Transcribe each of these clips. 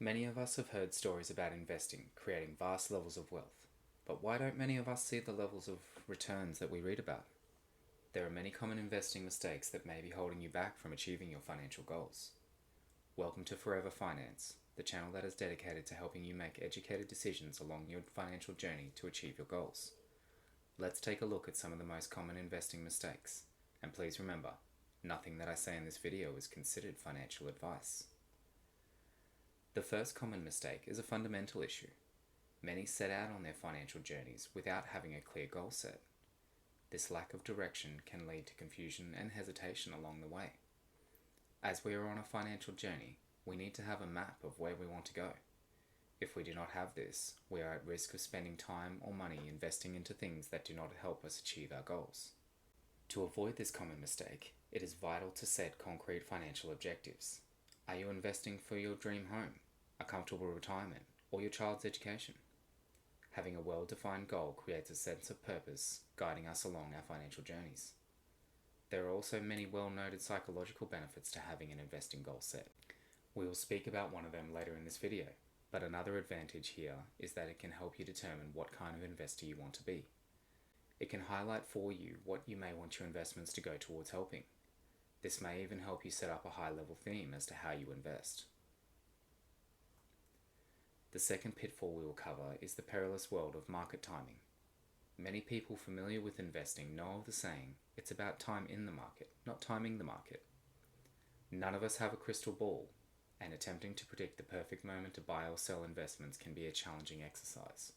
Many of us have heard stories about investing, creating vast levels of wealth. But why don't many of us see the levels of returns that we read about? There are many common investing mistakes that may be holding you back from achieving your financial goals. Welcome to Forever Finance, the channel that is dedicated to helping you make educated decisions along your financial journey to achieve your goals. Let's take a look at some of the most common investing mistakes. And please remember, nothing that I say in this video is considered financial advice. The first common mistake is a fundamental issue. Many set out on their financial journeys without having a clear goal set. This lack of direction can lead to confusion and hesitation along the way. As we are on a financial journey, we need to have a map of where we want to go. If we do not have this, we are at risk of spending time or money investing into things that do not help us achieve our goals. To avoid this common mistake, it is vital to set concrete financial objectives. Are you investing for your dream home, a comfortable retirement, or your child's education? Having a well-defined goal creates a sense of purpose, guiding us along our financial journeys. There are also many well-noted psychological benefits to having an investing goal set. We will speak about one of them later in this video, but another advantage here is that it can help you determine what kind of investor you want to be. It can highlight for you what you may want your investments to go towards helping. This may even help you set up a high-level theme as to how you invest. The second pitfall we will cover is the perilous world of market timing. Many people familiar with investing know of the saying, it's about time in the market, not timing the market. None of us have a crystal ball, and attempting to predict the perfect moment to buy or sell investments can be a challenging exercise.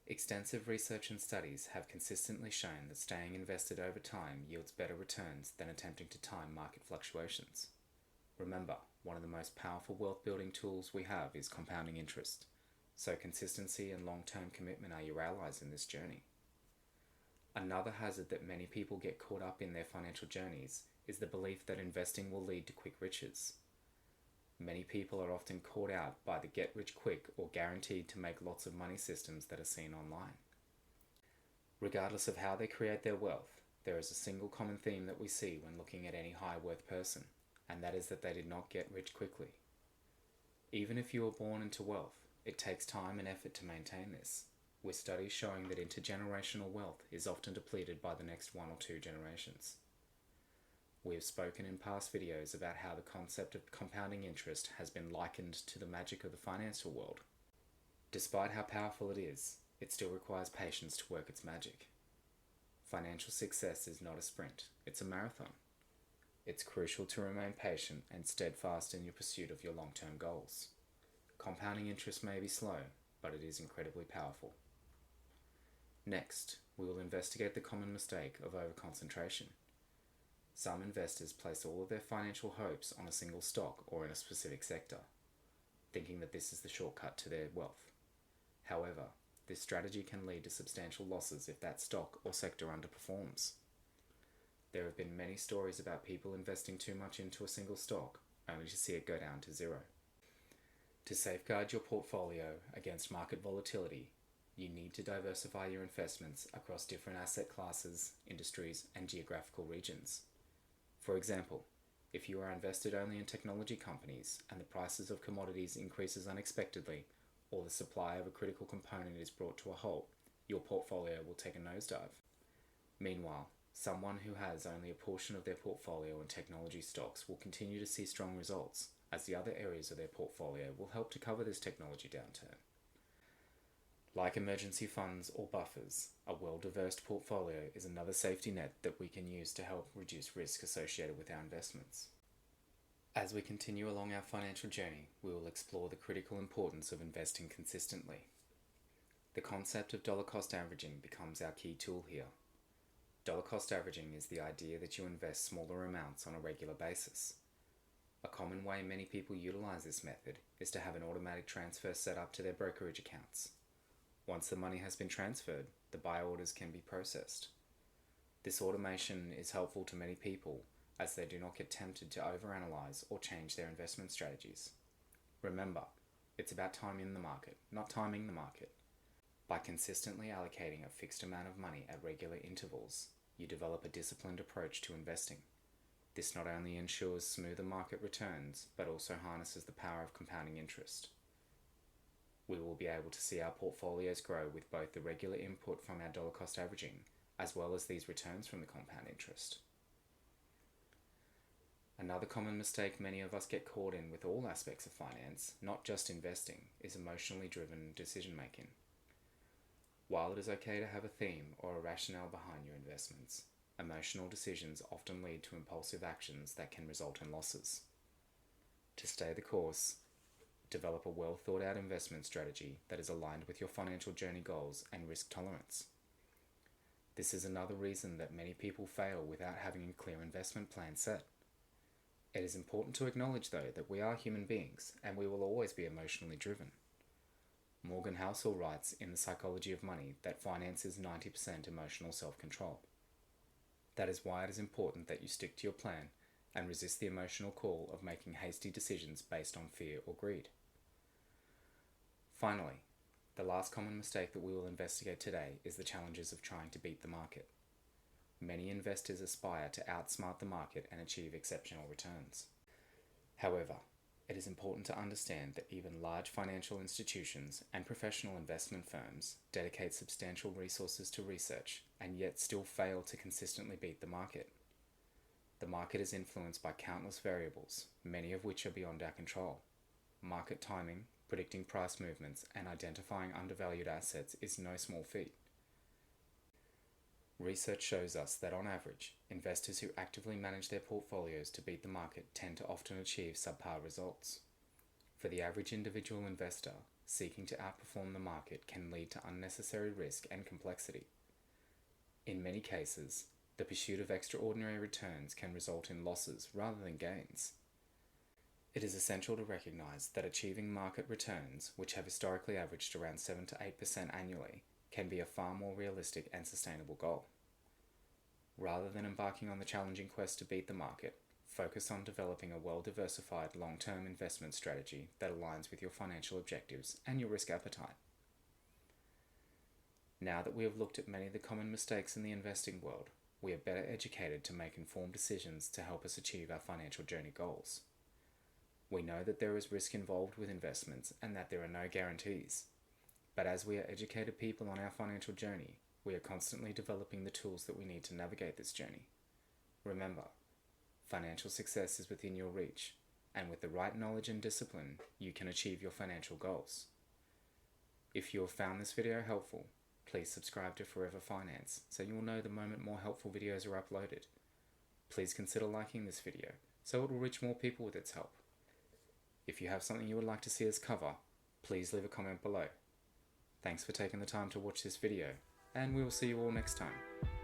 Extensive research and studies have consistently shown that staying invested over time yields better returns than attempting to time market fluctuations. Remember, one of the most powerful wealth building tools we have is compounding interest, so consistency and long-term commitment are your allies in this journey. Another hazard that many people get caught up in their financial journeys is the belief that investing will lead to quick riches. Many people are often caught out by the get-rich-quick or guaranteed to make lots of money systems that are seen online. Regardless of how they create their wealth, there is a single common theme that we see when looking at any high-worth person, and that is that they did not get rich quickly. Even if you were born into wealth, it takes time and effort to maintain this, with studies showing that intergenerational wealth is often depleted by the next one or two generations. We have spoken in past videos about how the concept of compounding interest has been likened to the magic of the financial world. Despite how powerful it is, it still requires patience to work its magic. Financial success is not a sprint, it's a marathon. It's crucial to remain patient and steadfast in your pursuit of your long-term goals. Compounding interest may be slow, but it is incredibly powerful. Next, we will investigate the common mistake of overconcentration. Some investors place all of their financial hopes on a single stock or in a specific sector, thinking that this is the shortcut to their wealth. However, this strategy can lead to substantial losses if that stock or sector underperforms. There have been many stories about people investing too much into a single stock, only to see it go down to zero. To safeguard your portfolio against market volatility, you need to diversify your investments across different asset classes, industries, and geographical regions. For example, if you are invested only in technology companies and the prices of commodities increases unexpectedly, or the supply of a critical component is brought to a halt, your portfolio will take a nosedive. Meanwhile, someone who has only a portion of their portfolio in technology stocks will continue to see strong results, as the other areas of their portfolio will help to cover this technology downturn. Like emergency funds or buffers, a well-diversified portfolio is another safety net that we can use to help reduce risk associated with our investments. As we continue along our financial journey, we will explore the critical importance of investing consistently. The concept of dollar cost averaging becomes our key tool here. Dollar cost averaging is the idea that you invest smaller amounts on a regular basis. A common way many people utilize this method is to have an automatic transfer set up to their brokerage accounts. Once the money has been transferred, the buy orders can be processed. This automation is helpful to many people as they do not get tempted to overanalyze or change their investment strategies. Remember, it's about time in the market, not timing the market. By consistently allocating a fixed amount of money at regular intervals, you develop a disciplined approach to investing. This not only ensures smoother market returns, but also harnesses the power of compounding interest. We will be able to see our portfolios grow with both the regular input from our dollar cost averaging, as well as these returns from the compound interest. Another common mistake many of us get caught in with all aspects of finance, not just investing, is emotionally driven decision making. While it is okay to have a theme or a rationale behind your investments, emotional decisions often lead to impulsive actions that can result in losses. To stay the course, develop a well thought out investment strategy that is aligned with your financial journey goals and risk tolerance. This is another reason that many people fail without having a clear investment plan set. It is important to acknowledge, though, that we are human beings and we will always be emotionally driven. Morgan Housel writes in The Psychology of Money that finance is 90% emotional self-control. That is why it is important that you stick to your plan and resist the emotional call of making hasty decisions based on fear or greed. Finally, the last common mistake that we will investigate today is the challenges of trying to beat the market. Many investors aspire to outsmart the market and achieve exceptional returns. However, it is important to understand that even large financial institutions and professional investment firms dedicate substantial resources to research and yet still fail to consistently beat the market. The market is influenced by countless variables, many of which are beyond our control. Market timing, predicting price movements, and identifying undervalued assets is no small feat. Research shows us that on average, investors who actively manage their portfolios to beat the market tend to often achieve subpar results. For the average individual investor, seeking to outperform the market can lead to unnecessary risk and complexity. In many cases, the pursuit of extraordinary returns can result in losses rather than gains. It is essential to recognize that achieving market returns, which have historically averaged around 7 to 8% annually, can be a far more realistic and sustainable goal. Rather than embarking on the challenging quest to beat the market, focus on developing a well-diversified long-term investment strategy that aligns with your financial objectives and your risk appetite. Now that we have looked at many of the common mistakes in the investing world, we are better educated to make informed decisions to help us achieve our financial journey goals. We know that there is risk involved with investments and that there are no guarantees. But as we are educated people on our financial journey, we are constantly developing the tools that we need to navigate this journey. Remember, financial success is within your reach, and with the right knowledge and discipline, you can achieve your financial goals. If you have found this video helpful, please subscribe to Forever Finance so you will know the moment more helpful videos are uploaded. Please consider liking this video so it will reach more people with its help. If you have something you would like to see us cover, please leave a comment below. Thanks for taking the time to watch this video, and we will see you all next time.